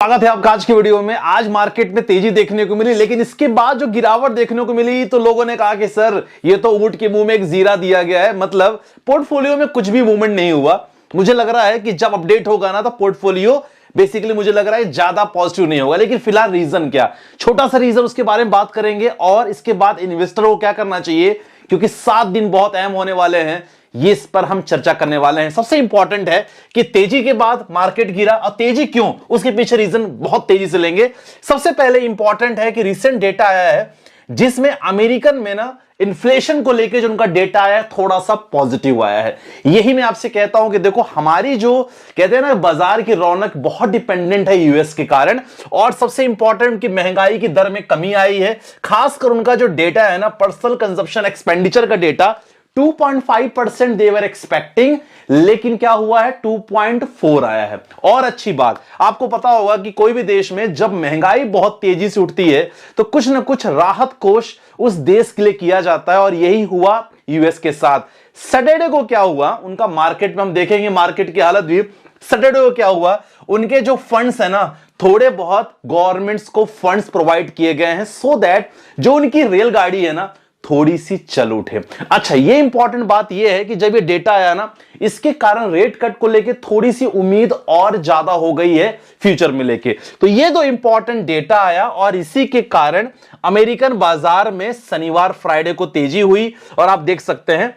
स्वागत है आपका आज की वीडियो में। आज मार्केट में तेजी देखने को मिली, लेकिन इसके बाद जो गिरावट देखने को मिली तो लोगों ने कहा कि सर ये तो ऊंट के मुंह में एक जीरा दिया गया है, मतलब पोर्टफोलियो में कुछ भी मूवमेंट नहीं हुआ। मुझे लग रहा है कि जब अपडेट होगा ना तो पोर्टफोलियो बेसिकली मुझे लग रहा है ज्यादा पॉजिटिव नहीं होगा। लेकिन फिलहाल रीजन क्या, छोटा सा रीजन उसके बारे में बात करेंगे और इसके बाद इन्वेस्टर को क्या करना चाहिए, क्योंकि 7 दिन बहुत अहम होने वाले हैं, ये इस पर हम चर्चा करने वाले हैं। सबसे इंपॉर्टेंट है कि तेजी के बाद मार्केट गिरा और तेजी क्यों, उसके पीछे रीजन बहुत तेजी से लेंगे। सबसे पहले इंपॉर्टेंट है कि रिसेंट डेटा आया है जिसमें अमेरिकन में ना इन्फ्लेशन को लेकर जो उनका डेटा आया है थोड़ा सा पॉजिटिव आया है। यही मैं आपसे कहता हूं कि देखो हमारी जो कहते हैं ना बाजार की रौनक बहुत डिपेंडेंट है यूएस के कारण, और सबसे इंपॉर्टेंट कि महंगाई की दर में कमी आई है। खासकर उनका जो डेटा है ना पर्सनल कंजप्शन एक्सपेंडिचर का डेटा 2.5% देवर एक्सपेक्टिंग, लेकिन क्या हुआ है 2.4 आया है। और अच्छी बात, आपको पता होगा कि कोई भी देश में जब महंगाई बहुत तेजी से उठती है तो कुछ ना कुछ राहत कोष उस देश के लिए किया जाता है, और यही हुआ यूएस के साथ। सैटरडे को क्या हुआ उनका मार्केट में, हम देखेंगे मार्केट की हालत भी। सैटरडे को क्या हुआ, उनके जो फंड्स है ना थोड़े बहुत गवर्नमेंट्स को फंड्स प्रोवाइड किए गए हैं सो दैट जो उनकी रेलगाड़ी है ना थोड़ी सी चल उठे। अच्छा, ये इंपॉर्टेंट बात ये है कि जब ये डेटा आया ना इसके कारण रेट कट को लेके थोड़ी सी उम्मीद और ज्यादा हो गई है फ्यूचर में लेके। तो ये तो इंपॉर्टेंट डेटा आया और इसी के कारण अमेरिकन बाजार में शनिवार फ्राइडे को तेजी हुई, और आप देख सकते हैं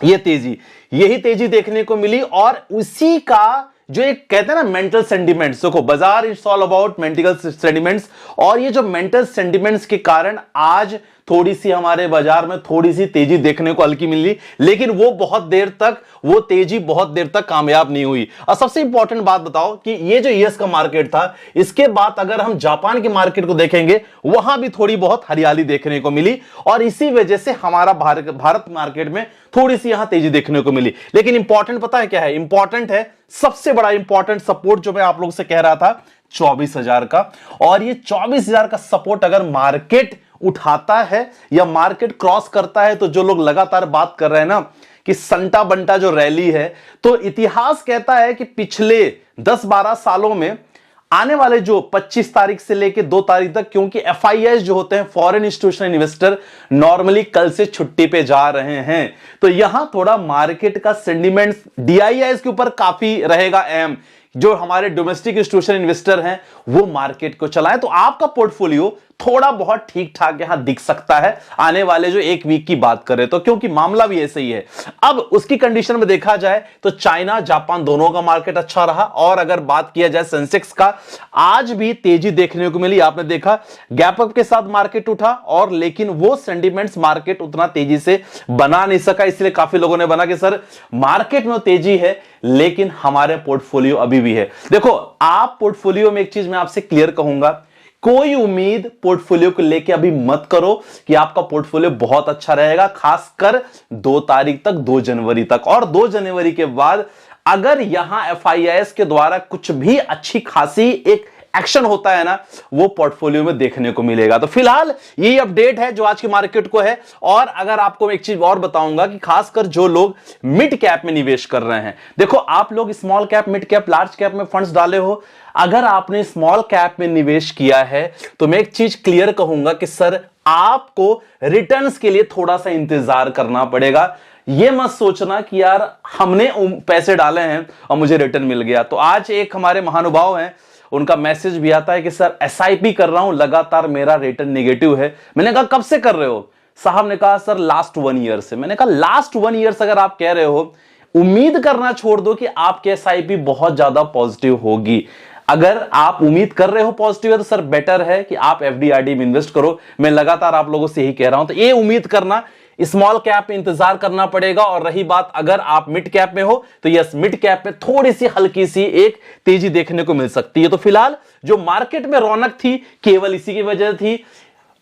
ये तेजी, यही तेजी देखने को मिली। और उसी का जो एक कहते हैं ना मेंटल सेंटिमेंट्स, देखो बाजार is all about mental sentiments, और ये जो मेंटल सेंटिमेंट्स के कारण आज थोड़ी सी हमारे बाजार में थोड़ी सी तेजी देखने को हल्की मिली, लेकिन वो तेजी बहुत देर तक कामयाब नहीं हुई। और सबसे इंपॉर्टेंट बात बताओ कि ये जो यूएस का मार्केट था, इसके बाद अगर हम जापान के मार्केट को देखेंगे वहां भी थोड़ी बहुत हरियाली देखने को मिली, और इसी वजह से हमारा भारत मार्केट में थोड़ी सी यहां तेजी देखने को मिली। लेकिन इंपॉर्टेंट पता है क्या है, इंपॉर्टेंट है सबसे बड़ा इंपॉर्टेंट सपोर्ट जो मैं आप लोगों से कह रहा था 24,000 का। और ये 24,000 का सपोर्ट अगर मार्केट उठाता है या मार्केट क्रॉस करता है, तो जो लोग लगातार बात कर रहे हैं ना कि संटा बंटा जो रैली है, तो इतिहास कहता है कि पिछले 10-12 सालों में आने वाले जो 25 तारीख से लेके 2 तारीख तक, क्योंकि एफआईआईज जो होते हैं फॉरेन इंस्टीट्यूशनल इन्वेस्टर नॉर्मली कल से छुट्टी पे जा रहे हैं, तो यहां थोड़ा मार्केट का सेंटिमेंट्स डीआईआईज के ऊपर काफी रहेगा अहम। जो हमारे डोमेस्टिक इंस्टीट्यूशनल इन्वेस्टर हैं वो मार्केट को चलाएं, तो आपका पोर्टफोलियो थोड़ा बहुत ठीक ठाक यहां दिख सकता है आने वाले जो 1 वीक की बात करें तो, क्योंकि मामला भी ऐसे ही है। अब उसकी कंडीशन में देखा जाए तो चाइना जापान दोनों का मार्केट अच्छा रहा, और अगर बात किया जाए सेंसेक्स का, आज भी तेजी देखने को मिली। आपने देखा गैप अप के साथ मार्केट उठा, और लेकिन वो सेंटिमेंट्स मार्केट उतना तेजी से बना नहीं सका, इसलिए काफी लोगों ने बना कि सर मार्केट में तेजी है लेकिन हमारे पोर्टफोलियो अभी भी है। देखो आप पोर्टफोलियो में एक चीज मैं आपसे क्लियर कहूंगा, कोई उम्मीद पोर्टफोलियो को लेके अभी मत करो कि आपका पोर्टफोलियो बहुत अच्छा रहेगा, खासकर 2 तारीख तक, 2 जनवरी तक। और 2 जनवरी के बाद अगर यहां एफआईआईएस के द्वारा कुछ भी अच्छी खासी एक एक्शन होता है ना, वो पोर्टफोलियो में देखने को मिलेगा। तो फिलहाल यही अपडेट है जो आज की मार्केट को है। और अगर आपको एक चीज और बताऊंगा कि खासकर जो लोग मिड कैप में निवेश कर रहे हैं, देखो आप लोग small cap, mid cap, large cap में फंड्स डाले हो, अगर आपने स्मॉल कैप में निवेश किया है तो मैं एक चीज क्लियर कहूंगा कि सर आपको रिटर्न्स के लिए थोड़ा सा इंतजार करना पड़ेगा। ये मत सोचना कि यार हमने पैसे डाले हैं और मुझे रिटर्न मिल गया। तो आज एक हमारे महानुभाव हैं, उनका मैसेज भी आता है कि सर एसआईपी कर रहा हूं, लगातार मेरा रिटर्न नेगेटिव है। मैंने कहा कब से कर रहे हो साहब? ने कहा सर लास्ट 1 ईयर से। मैंने कहा लास्ट 1 ईयर से अगर आप कह रहे हो, उम्मीद करना छोड़ दो कि आपकी एसआईपी बहुत ज्यादा पॉजिटिव होगी। अगर आप उम्मीद कर रहे हो पॉजिटिव है तो सर बेटर है कि आप एफडीआरडी में इन्वेस्ट करो। मैं लगातार आप लोगों से यही कह रहा हूं, तो ये उम्मीद करना स्मॉल कैप में इंतजार करना पड़ेगा। और रही बात अगर आप मिड कैप में हो तो यस, मिड कैप में थोड़ी सी हल्की सी एक तेजी देखने को मिल सकती है। तो फिलहाल जो मार्केट में रौनक थी केवल इसी की वजह थी,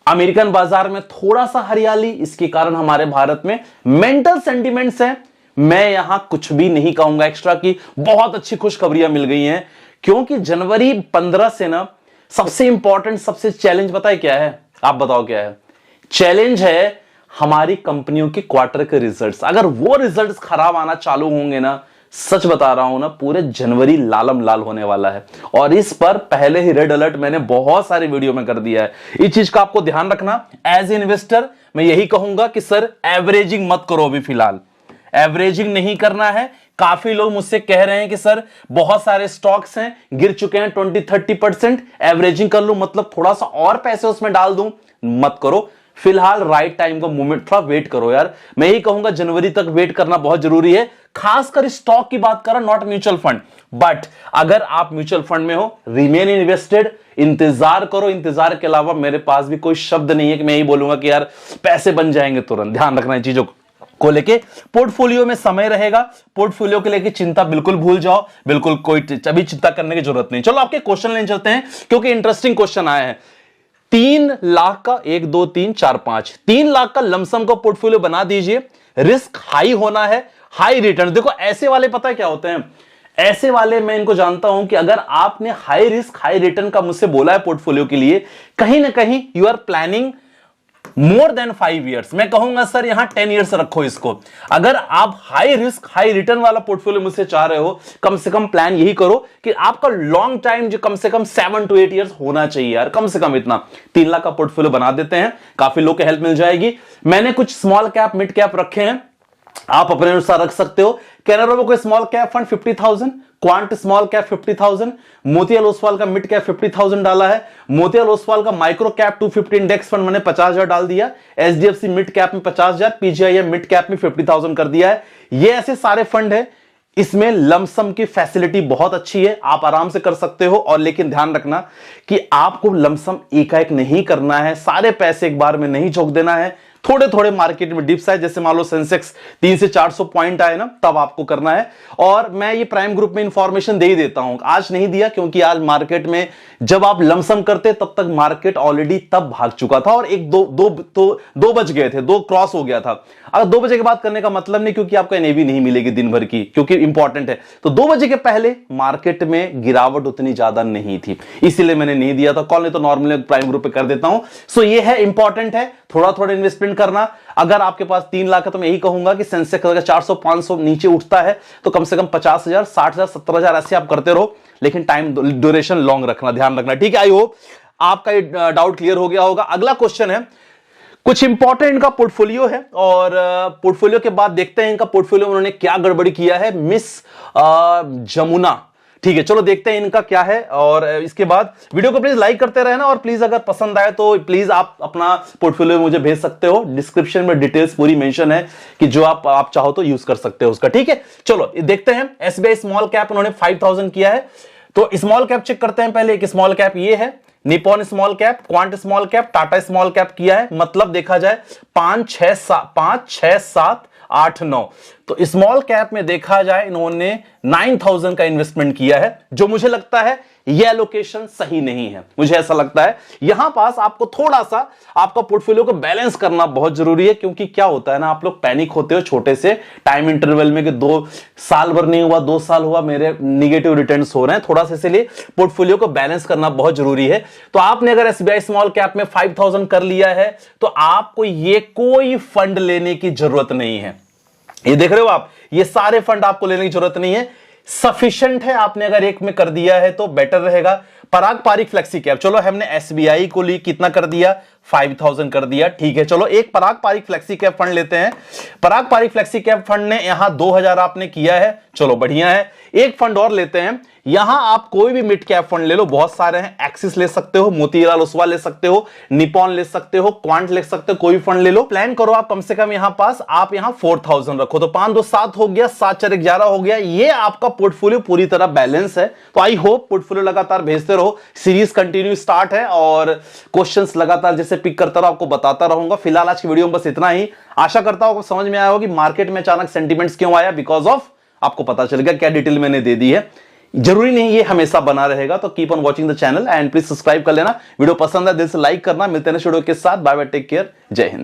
अमेरिकन बाजार में थोड़ा सा हरियाली, इसके कारण हमारे भारत में मेंटल सेंटिमेंट्स हैं। मैं यहां कुछ भी नहीं कहूंगा एक्स्ट्रा की, बहुत अच्छी खुशखबरियां मिल गई हैं, क्योंकि जनवरी 15 से ना सबसे इंपॉर्टेंट, सबसे चैलेंज बताए क्या है? आप बताओ क्या है चैलेंज? है हमारी कंपनियों के क्वार्टर के रिजल्ट्स। अगर वो रिजल्ट्स खराब आना चालू होंगे ना सच बता रहा हूं ना, पूरे जनवरी लालम लाल होने वाला है। और इस पर पहले ही रेड अलर्ट मैंने बहुत सारी वीडियो में कर दिया है। इस चीज का आपको ध्यान रखना। एज ए इन्वेस्टर मैं यही कहूंगा कि सर एवरेजिंग मत करो, अभी फिलहाल एवरेजिंग नहीं करना है। काफी लोग मुझसे कह रहे हैं कि सर बहुत सारे स्टॉक्स हैं, गिर चुके हैं 20-30%, एवरेजिंग कर लूं, मतलब थोड़ा सा और पैसे उसमें डाल दूं। मत करो, फिलहाल राइट टाइम का मूवमेंट, थोड़ा वेट करो यार। मैं यही कहूंगा जनवरी तक वेट करना बहुत जरूरी है, खासकर स्टॉक की बात कर रहा, नॉट म्यूचुअल फंड। बट अगर आप म्यूचुअल फंड में हो, रिमेन इन्वेस्टेड, इंतजार करो। इंतजार के अलावा मेरे पास भी कोई शब्द नहीं है कि मैं यही बोलूंगा कि यार पैसे बन जाएंगे तुरंत। ध्यान रखना है चीजों को लेके। पोर्टफोलियो में समय रहेगा, पोर्टफोलियो के लेके चिंता बिल्कुल भूल जाओ, बिल्कुल कोई अभी चिंता करने की जरूरत नहीं। चलो आपके क्वेश्चन लेने चलते हैं, क्योंकि इंटरेस्टिंग क्वेश्चन आए हैं। 3 लाख का 1 2 3 4 5 3 लाख का लमसम का पोर्टफोलियो बना दीजिए। रिस्क हाई होना है, हाई रिटर्न। देखो ऐसे वाले पता है क्या होते हैं, ऐसे वाले मैं इनको जानता हूं कि अगर आपने हाई रिस्क हाई रिटर्न का मुझसे बोला है पोर्टफोलियो के लिए, कहीं ना कहीं you are planning more than 5 years. मैं कहूंगा सर यहां 10 ईयर्स रखो इसको। अगर आप हाई रिस्क हाई रिटर्न वाला पोर्टफोलियो मुझसे चाह रहे हो, कम से कम प्लान यही करो कि आपका लॉन्ग टाइम जो कम से कम 7 to 8 ईयर्स होना चाहिए यार, कम से कम इतना। 3 लाख का पोर्टफोलियो बना देते हैं, काफी लोग की हेल्प मिल जाएगी। मैंने कुछ स्मॉल कैप मिड कैप रखे हैं, आप अपने अनुसार रख सकते हो। कैनरा में कोई small cap fund 50,000, quant small cap 50,000, Motilal Oswal का मिड कैप 50,000 डाला है। मोतीलाल ओसवाल का माइक्रो कैप 250 इंडेक्स फंड मैंने 50,000 डाल दिया। एचडीएफसी मिड कैप में 50,000, पीजीआईएम मिड कैप में 50,000 कर दिया है। ये ऐसे सारे फंड है, इसमें लमसम की फैसिलिटी बहुत अच्छी है, आप आराम से कर सकते हो। और लेकिन ध्यान रखना कि आपको लमसम एकाएक नहीं करना है, सारे पैसे एक बार में नहीं झोंक देना है। थोड़े थोड़े मार्केट में डिप्स आए, जैसे मान लो सेंसेक्स 300 से 400 पॉइंट आए ना, तब आपको करना है। और मैं ये प्राइम ग्रुप में इंफॉर्मेशन दे ही देता हूं, आज नहीं दिया क्योंकि आज मार्केट में जब आप लमसम करते तब तक मार्केट ऑलरेडी तब भाग चुका था और एक दो बज गए थे, 2 क्रॉस हो गया था। अगर 2 बजे के बाद करने का मतलब नहीं, क्योंकि आपको एनएवी नहीं मिलेगी दिन भर की, क्योंकि इंपॉर्टेंट है। तो 2 बजे के पहले मार्केट में गिरावट उतनी ज्यादा नहीं थी, इसीलिए मैंने नहीं दिया था कॉल, नहीं तो नॉर्मली प्राइम ग्रुप पे कर देता हूं। सो ये है, इंपॉर्टेंट है, थोड़ा थोड़ा इन्वेस्टमेंट करना। अगर आपके पास 3 लाख है तो मैं यही कहूंगा कि सेंसेक्स अगर 400-500 नीचे उठता है तो कम से कम 50,000, 60,000, 70,000 ऐसे आप करते रहो, लेकिन टाइम ड्यूरेशन लॉन्ग रखना, ध्यान रखना, ठीक है। आई होप आपका ये डाउट क्लियर हो गया होगा। अगला क्वेश्चन है, कुछ इंपॉर्टेंट इनका पोर्टफोलियो है, और पोर्टफोलियो के बाद देखते हैं इनका पोर्टफोलियो उन्होंने क्या गड़बड़ी किया है। मिस जमुना, ठीक है, चलो देखते हैं इनका क्या है। और इसके बाद वीडियो को प्लीज लाइक करते रहना, और प्लीज अगर पसंद आए तो प्लीज आप अपना पोर्टफोलियो मुझे भेज सकते हो। डिस्क्रिप्शन में डिटेल्स पूरी मेंशन है कि जो आप चाहो तो यूज कर सकते हो उसका, ठीक है। चलो देखते हैं। एसबीआई स्मॉल कैप उन्होंने 5,000 किया है, तो स्मॉल कैप चेक करते हैं पहले। एक स्मॉल कैप ये है, Nippon small cap, quant small cap, Tata small cap किया है। मतलब देखा जाए 5, 6, 7, 8, 9, तो स्मॉल कैप में देखा जाए इन्होंने 9,000 का इन्वेस्टमेंट किया है, जो मुझे लगता है यह एलोकेशन सही नहीं है। मुझे ऐसा लगता है यहां पास आपको थोड़ा सा आपका पोर्टफोलियो को बैलेंस करना बहुत जरूरी है, क्योंकि क्या होता है ना, आप लोग पैनिक होते हो छोटे से टाइम इंटरवल में कि 2 साल भर नहीं हुआ, 2 साल हुआ, मेरे निगेटिव रिटर्न्स हो रहे हैं, थोड़ा सा, इसलिए पोर्टफोलियो को बैलेंस करना बहुत जरूरी है। तो आपने अगर एसबीआई स्मॉल कैप में 5,000 कर लिया है तो आपको ये कोई फंड लेने की जरूरत नहीं है। ये देख रहे हो आप, ये सारे फंड आपको लेने की जरूरत नहीं है, सफिशिएंट है। आपने अगर एक में कर दिया है तो बेटर रहेगा। पराग पारिक फ्लेक्सी कैप, चलो हमने एसबीआई को लिए कितना कर दिया, 5,000 कर दिया, ठीक है। चलो एक पराग पारिक फ्लेक्सी कैप फंड लेते हैं। पराग पारिक फ्लेक्सी कैप फंड ने यहां 2,000 आपने किया है, चलो बढ़िया है। एक फंड और लेते हैं, यहां आप कोई भी मिड कैप फंड ले लो, बहुत सारे हैं। एक्सिस ले सकते हो, मोतीलाल ओसवाल ले सकते हो, निपॉन ले सकते हो, क्वांट ले सकते हो, कोई भी फंड ले लो। प्लान करो आप कम से कम यहां पास, आप यहां 4,000 रखो, तो 5 2 7 हो गया, 7 4 11 हो गया। ये आपका पोर्टफोलियो पूरी तरह बैलेंस है। तो आई होप पोर्टफोलियो लगातार भेजते रहो, सीरीज कंटिन्यू स्टार्ट है और क्वेश्चंस लगातार जैसे पिक करता रहो, आपको बताता रहूंगा। फिलहाल आज की वीडियो में बस इतना ही। आशा करता हूं समझ में आया होगा कि मार्केट में अचानक सेंटीमेंट्स क्यों आया, बिकॉज ऑफ, आपको पता चल गया क्या डिटेल मैंने दे दी है। जरूरी नहीं ये हमेशा बना रहेगा, तो keep on watching the channel and please subscribe कर लेना। वीडियो पसंद है दिल से लाइक करना। मिलते हैं नेक्स्ट वीडियो के साथ, बाय बाय, टेक केयर, जय हिंद।